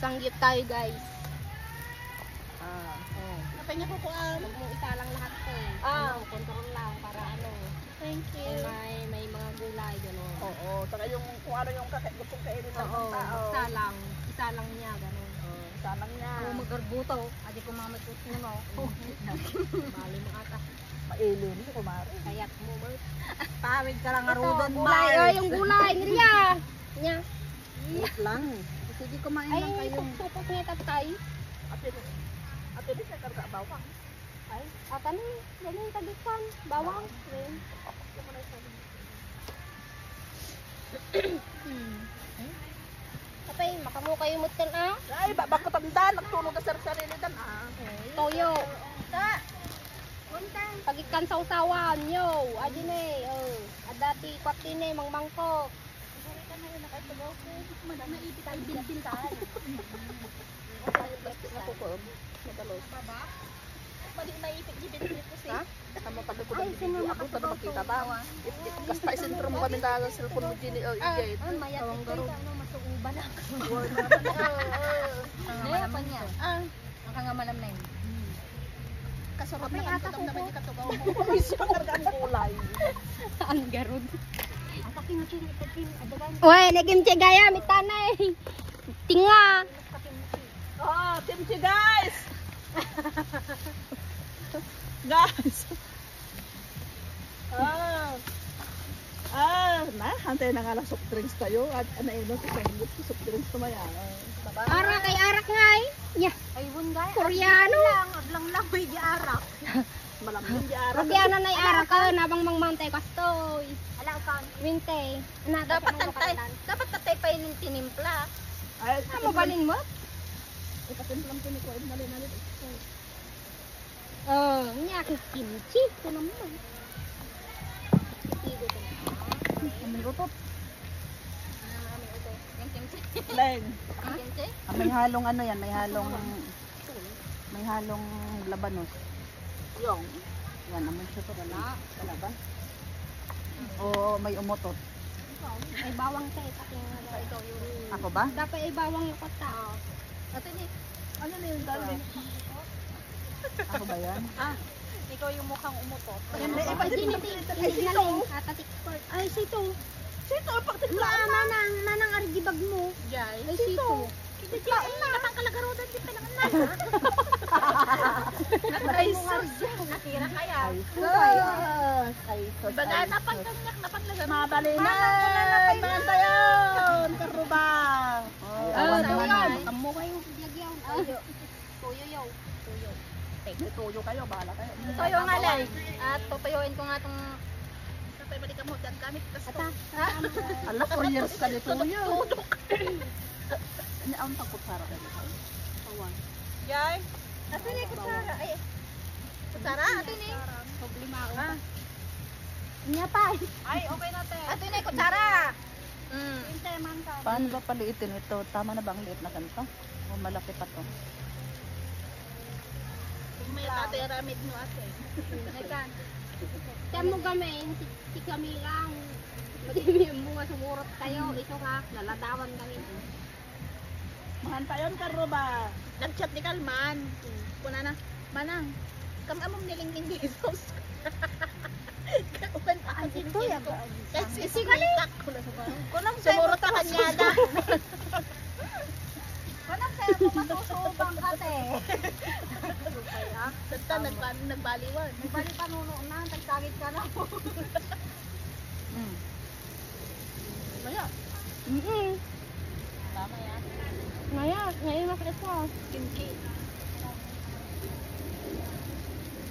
Sanggip tayo guys. Kapag niya kukuan. Huwag mo isa lang lahat to eh. Control lang para ano. Thank you. May mga gulay gano'n. Oo, saka yung kung ano yung gustong kainin ng Oo, tao. isa lang niya gano'n. Isa lang niya. Kung magkarbuto, adi ko mamatut mo. Bali mo ata. Mailin si kumari. Kayat mo mo. Tawid ka lang Arudan gulay. Oh, yung gulay. Niya. Niya. Wait lang. Sige kumain lang Ay, kayo. supot niya tatay. Ate di siya karga bawang. Ay, atan ni. Ganun tagikan. Bawang. Kapay, makamukay mo kan ah. Ay, babang katanda. Nagtulog ka sa sarili dan ah. Toyo. Pagikan sa usawan, yo. Adi ni, adati kwati ni mangmangkok. Naipit ay bilbiltan. Madalos. Baba? Mali naipit di bilbil ko siya. Tama pag ko Ay, sino ako sa makita ba? Kasta isentro mo kami sa cellphone mo gini o ijay. Mayat ito ano masuuban na. Naya pa niya. Ang kangamalam na yun. Kasarap na ata ko naman ikatugaw mo. Isa karga ang kulay. Ang garod. Uy, nagimchi gaya mitanay. Tinga. Kimchi guys. Guys. Hantay na nga lang soft drinks tayo. At ano yun, soft drinks tumaya. Arak ay arak ngay. Yeah. Ay, wun gaya. Koreano. Aglang lang may di arak. Malamang di arak. Koreano na arak ka nabang mangmantay kastoy. Ala kan. Winte. Dapat tatay pa yun yung tinimpla. Ay, Ano balin mo? ipatimplang ko ito mali-mali. Niya kimchi. Ito naman. Aming utot. Leng. May halong ano yan, may halong labanos. Yung. Yan, amoy siya ito. Wala ba? O may umutot. Ay bawang tayo. Ako ba? Dapat ay bawang yung kata. Ate ni, ano na yung dami? Ako ba yan? Ikaw yung mukhang umutot. Yan, may iba din natin. Ay, sito. Ay, sito. Sito, pagtipla. Nanang argibag mo. Jai. Ay, sito. Kitlaon na. Kapang kalagarudan, di pa naman nasa. Ay, sus. Natira kaya. Ay, sus. Baga, napangganyak, napanglagan. Mabalinan. Mga sayon. Karubang. Amo kayo. Lagyan. Tuyo. Tuyo kayo, bahala kayo. Tuyo nga lang. At tutuyuin ko nga itong... Kapay balik ka mo, dan gamit kasto. Ala, 4 years ka dito. Tudok. Ano ang pagkutsara ka dito? Awan. Yay. Ate ni kutsara. Ay. Kutsara, ate ni. Problema ako. Niya pa. Ay, okay na te. Ate ni kutsara. Paano ba paliitin ito? Tama na ba ang liit na ganito? O malaki pa to? May tate ramid mo ate. Tiyan mo gamin, si kami lang. Madimi yung bunga sumurot kayo. Ito ha, laladawan kami. Mahan pa yun, Karuba. Nag-chat ni Kalman. Kuna na, Manang, kamamong nilingling Jesus. Upan pa ang sinisiya ko. Kasi sigalit. Kunang sumurot ka kanya na. Kunang sa'yo mo masusubang ate. Basta nagbaliwan. Nagbalik pa nuno na, tagsagit ka na. Maya. Tama yan. Maya, ngayon mas ito. Kimchi.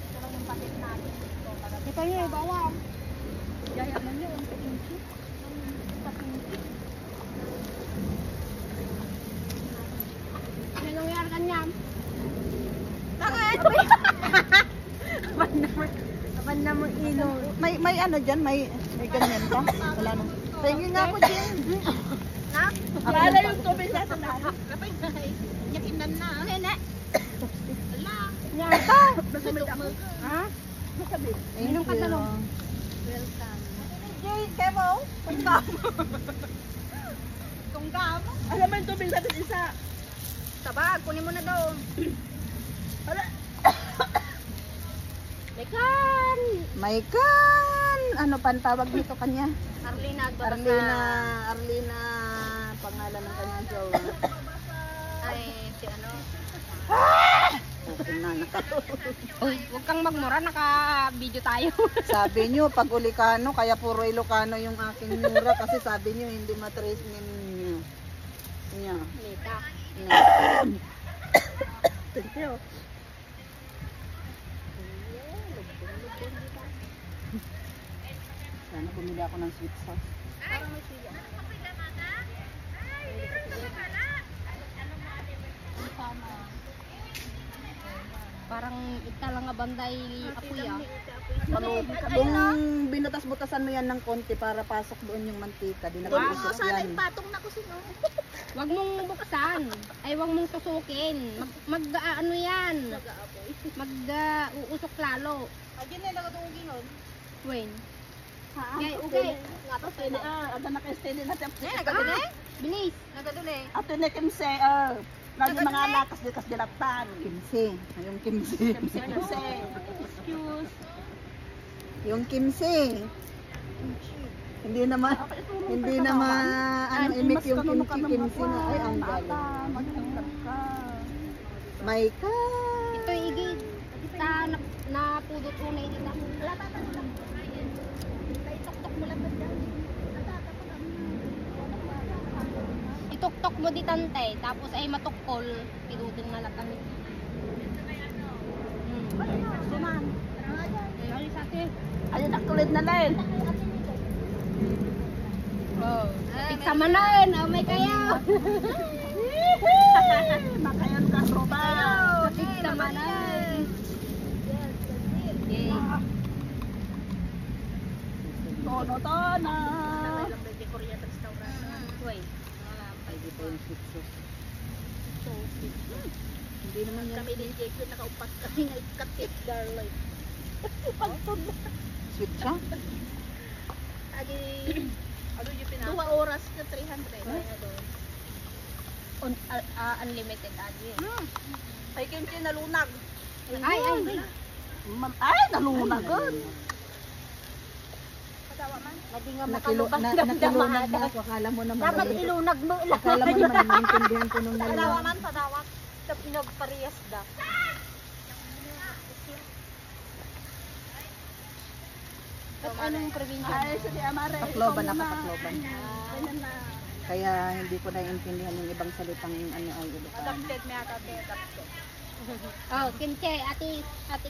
Ito lang yung patit natin. Ito niya, bawang. Yaya man yun, ang kimchi. Ano nangyari kanya? Bakit? Aban na mo ino. May ano dyan? May ganyan ka? Wala nang. Tingin nga ako dyan. Na? Wala yung tubig sa tanan. Kapay na. Yakinan na. Nene. Ala. Nyata! Masabit mo. Ha? Masabit. Minum ka talong. Welcome. Jay, Kevo. Punta mo. Tunggam. Alam mo yung tubig natin isa. Tabag, kunin mo na doon. Hala. Mekan! May kan! Ano pa ang tawag dito kanya? Arlina, Arlina, pangalan ng kanyang jowa. Ay, si ano? Okay na, Uy, huwag kang magmura, naka-video tayo. sabi nyo, pag Ulicano, kaya puro Ilocano yung aking mura kasi sabi nyo, hindi matrace ninyo. Nya. Nita. Thank you. Sana bumili ako ng sweet sauce. Parang may siya. Parang italang nga banday apuya. Ano, kung binutas-butasan mo yan ng konti para pasok doon yung mantika, di Wow, nag-uusok sana yan. ipatong na ko sino. Huwag mong buksan. Ay, huwag mong tusukin. Ano yan? Uusok lalo. Agin na nagatungin nun. Wen. Okay, Okay. Nga to sila. Ada na kayo steady natin. Nagaduli? Bilis. Nagaduli. Ato na kimse, lagi mga lakas di kas dilatan. Kimse, yung kimse. Kimse. Excuse. Yung kimse. Hindi naman, ano, imik yung kimse na, ay, ang galing. May ka. Ito igid. Napudot mo na ito. Itok-tok mo lang ba dyan? Ituktok mo di tante. Tapos ay matukol. Pidutin na latan. Suman. Ay, sa atin. Ayun, nakulit na lang. Oh. Pigsama na yun. Oh, may kayaw. Makayan ka, roba. Pigsama na yun. Yay. Tono-tona. Wait. Pwede pa yung sweet sauce. Hindi naman yan. Kami din Jake, nakaupat kami ng katit garlic. Sweet siya? Agi, ano yung pinaka? 2 oras na 300. Unlimited adi. Ay, kimchi nalunag. Ay. Ay, nalunag. Patawa man. Madi nga Nakilunag na ako. Akala mo naman. Dapat ilunag mo. Akala mo naman, maintindihan ko nung Patawa nalawa. man, patawa. Sa pinagparehas da. At anong probinsya? Ay, sige, amare. Tacloban ako, Tacloban. Ganyan na. Kaya hindi ko naiintindihan yung ibang salitang ano ay Ilocano. Adapted, may adapted. Oh, kimche, ati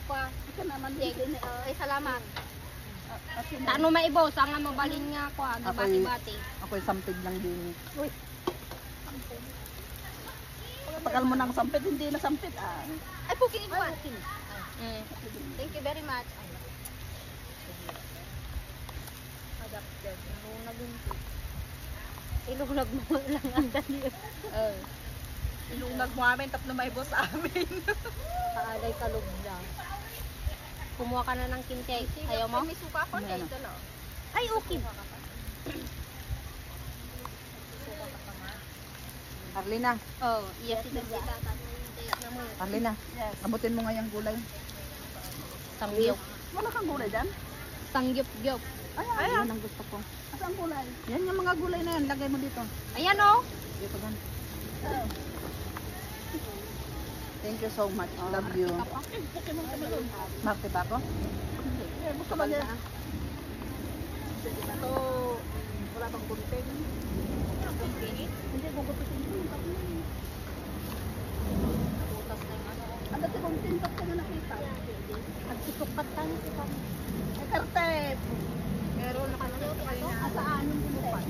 ko. Ito naman din. Ay, salamat. Ano maibo, sa nga mabalin nga ako, bati-bati. Ako'y sampid lang din. Uy. Tagal mo nang sampid, hindi na sampid ah. Ay, puking ito. Mm. Thank you very much. Adapted. Nalunag yun. Ilunag mo lang ang dali. Oh. Ilunag mo amin, tapos may boss amin. Kaalay kalog lang. Kumuha ka na ng kimche. Ayaw mo? May suka ko na Ano? ito, no? Ay, okay. Arlina, Oh, yes, ito. Arlina, abutin mo nga yung gulay. Sangyop. Wala kang gulay dyan? Sangyop-gyop. Ay, yan ang gusto ko. Saan gulay? Yan yung mga gulay na yan, lagay mo dito. Ayan oh. Dito yan. Thank you so much. Love you. Marte ba ako? Gusto ba niya? Ito, wala bang kunting? Hindi, gugupitin ko. Putas na yung ano. Ang dati kong tintas ko na nakita. Nagsusukat tayo. Ay, kartet! Pero nakasunod kayo na. Asaan yung bumukan?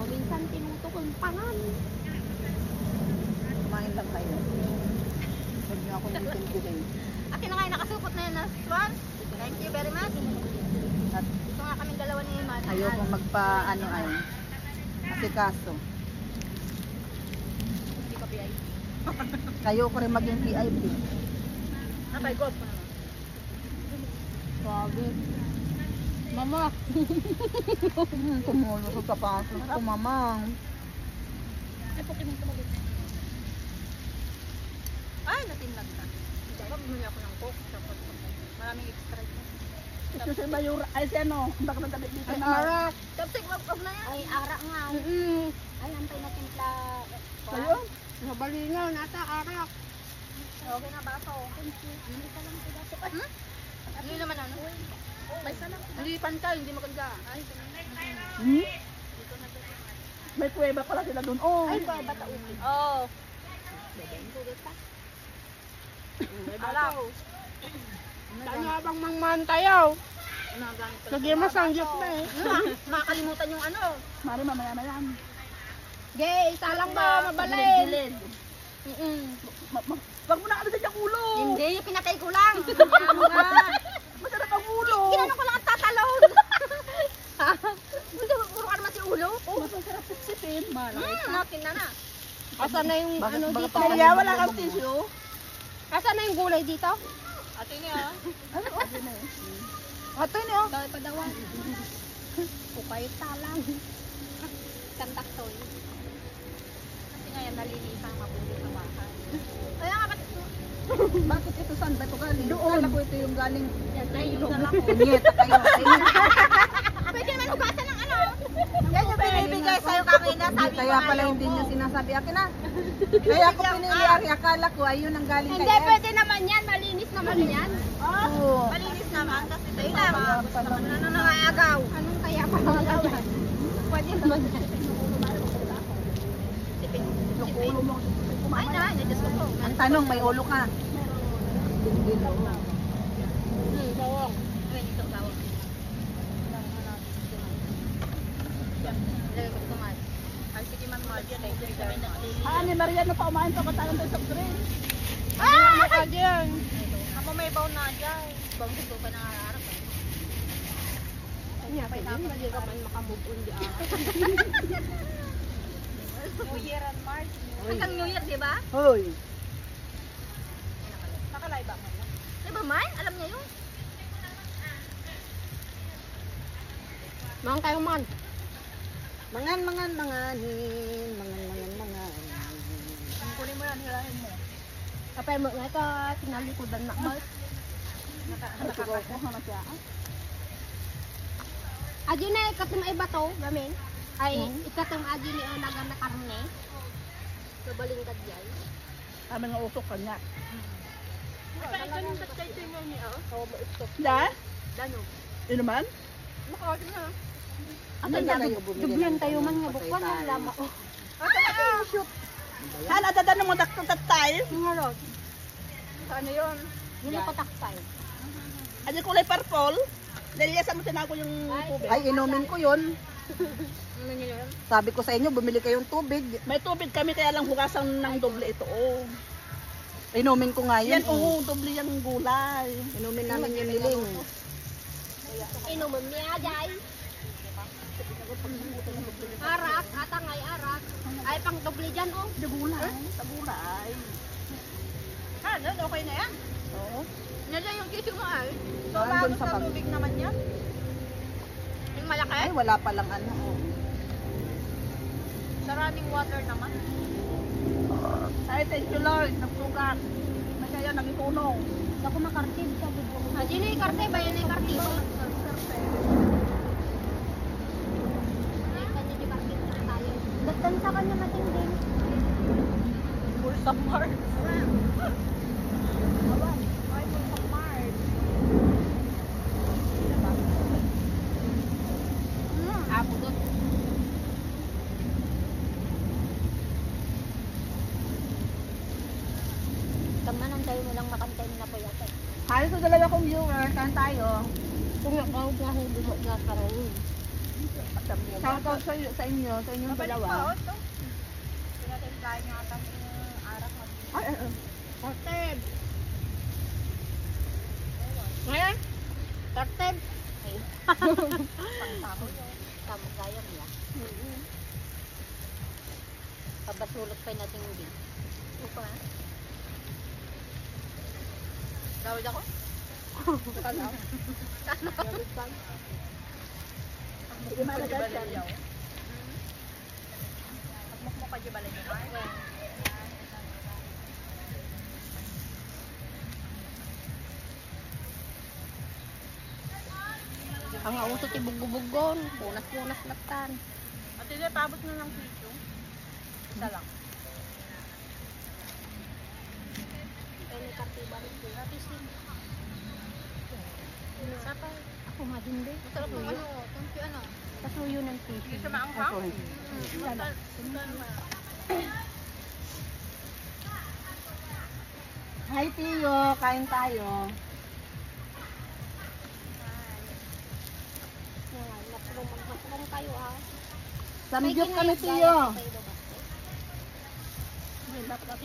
Minsan tinutukol pangan. Kumain lang kayo. Huwag niyo akong intindihin. Akin na kayo nakasupot na yun na Swan. Thank you very much. At Ito nga kaming dalawa ni Iman. ayoko magpa-ano ay. Asikaso. Hindi ka PI. Ayoko rin maging VIP. Napay golf pa naman. Grabe. Mama. Tumulo sa sapatos ko, mamang. Ay, Pokemon tumabot na. Ay, natinlag na. Dapat bumili ako ng Coke. Dapat maraming extra ito. Ito si Mayura, ay si ano, baka nagdamit dito Ay, na. arak. Tapos, wag na yan. Ay, arak nga. Ay, antay na timpla. Kayo? Nabalinaw, nata arak. Okay na baso. Ano naman ano? Baysa lang. Lipan ka, hindi maganda. Ay, Hmm? May kuweba pala sila doon. Oh. Ay, ba, bataukin. Oo. Pulot ka. Alak. Saan nga bang mangmantayaw? Nagamit ko. Lagyan mo sangyup na eh. Makakalimutan yung ano. Mari mamaya na yan. Gay, isa lang ba, mabalin. Gilid. Wag mo na ano dyan yung ulo. Hindi, pinatay ko lang. Kaya mo nga. Masarap ang ulo. Kinano ko lang ang tatalon. Hindi, puro ka naman si ulo. Oh, masarap sipsipin. Malay. Natin na na. Asan na yung ano dito? Kaya wala kang tissue. Asan na yung gulay dito? Ate niya. Ano? Ate na yun. Ato niyo. Dahil padawan. Pukay talang. Kantaktoy. Kasi ngayon nalilipang mabuti sa bahay. Kaya nga, Bakit ito saan ba ito galing? Doon. Kala ko ito yung galing. Yan tayo yung sarap ko. Punyeta kayo. Pwede naman hugasan ng ano. Yan yung binibigay sa'yo kanina. Sabi Kaya mo pala ayaw hindi mo. niya sinasabi akin na. Kaya ako pinili Ari. Akala ko ayun ang galing kay hindi, Ed. pwede naman yan. Malinis naman yan. Oo. Malinis naman. Kasi sa'yo lang. Ano nangaagaw. Anong kaya pa mga yan? Pwede naman yan. Sipin. Ay na, na-just ko po. Ang tanong, may ulo ka. Bawang. Ay, ito tawag. Lagay ko ito man. Ang sige man mo. Thank you very much. Ah, ni Mariano pa umain pa katalan tayo sa drink. Ano ka dyan? Ako may baw na dyan. Bang gusto pa nangarap. Kanya, hindi ka man makamove on di ah. New Year and March. Hanggang New Year, di ba? Hoy. Nakalay ba? Di ba, man? Alam niya yun. Mang kayo man. Mangan. Mangan. Ang kunin mo yan, hilahin mo. Kapay mo nga ito, tinalikodan na ba? Nakakakuha na siya. Adi na ikatong iba to, gamin. Ay, ikatong adi ni Olaga na karne. Sa balingkad yan. Kami nga usok kanya. Ay, ito yung ba't kayo mo niya? Oo, mausok. Da? Dano? Yun naman? Makakawin na. Ano na kayo bumili? Dubyan tayo man nga bukwan ng lama. Oh. Hala, dadan mo tatay. Nga rod. Ano yun? Hindi ko takpay. Ano kulay purple? Dahil sa mo tinago yung tubig. Ay, inumin ko yun. Ano niya yun? Sabi ko sa inyo, bumili kayong tubig. May tubig kami, kaya lang hugasan ng doble ito. Oh. Inumin ko nga yun. Yan, oo, doble yung gulay. Inumin namin yung niling. Inuman niya, Jai. Arak, atangay arak. Ay, pang doble dyan, oh. Sa gulay. Sa gulay. Ano? Okay na yan? Oo. Nandiyan yung tissue mo ay. So, Nandun bago sa sa pag- tubig naman yan? Yung malaki? Ay, wala palang ano. Oh. Sa running water naman. Ay, thank you Lord. Nagsugat. Na kaya naging tulong. Ako makartib sa bubo. Adi na yung karte, bayan na yung karte. Kanya yung karte na tayo. Dagdan sa kanya matinding. Full sa Mars. Apo doon. Tamanan tayo mo lang makantay mo na po yata. Hi sa dalawa kong viewer. Kain tayo. Kung ako nga hindi mo nga karoon. Shoutout sa inyo. Sa inyong dalawa. Tinatimplahin nga kami yung arak mag Ay. Tarteb. Ngayon? Tarteb. Ay. pangtako yun. Tama kaya mo yan. Pabasulot pa natin yung din. Upa nga. Gawid ako? Kala. Hindi malagas yan. Mukmo ka di balay mo. Ang auso ti bugo-bugon, punas-punas latan. At hindi, paabot na lang tissue. Isa lang. Ay, kartiba rin ko. Rapisin. Sapay. Ako madindi. Masarap ng ano, tunti ano. Pasuyo ng tissue. Hindi siya maanghang. Ako, Hi, Tiyo. Kain tayo. Matulong kayo ah. Samgyup kami, Tiyo.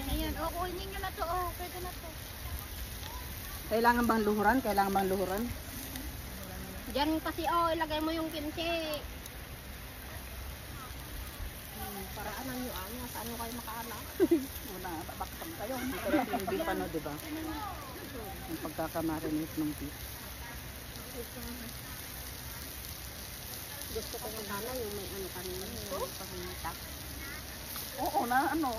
Ayan, oo, hindi nyo na to. Oh, pwede na to. Kailangan bang luhuran? Kailangan bang luhuran? Diyan kasi ilagay mo yung kimchi. Paraanan nyo saan nyo kayo makaala? Una, babaktam kayo. Masarap yung beef, ano, di ba? Yung pagkakamarinate ng beef. Gusto ko ng sana yung may ano kanina, yung panginitak. Oo na, ano?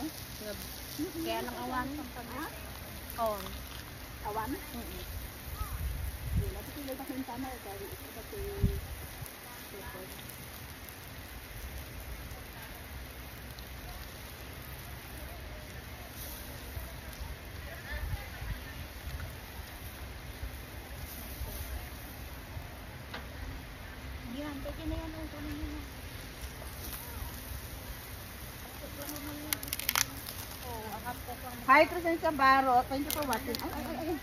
Kaya lang awan. Oo. Awan? Wala, kasi lang yung tama. Kaya ito kasi... Yan, pwede na yan. Ang kunin nyo na. Hi, Crescencia Baro. Thank you for watching. Ay, ay, ay.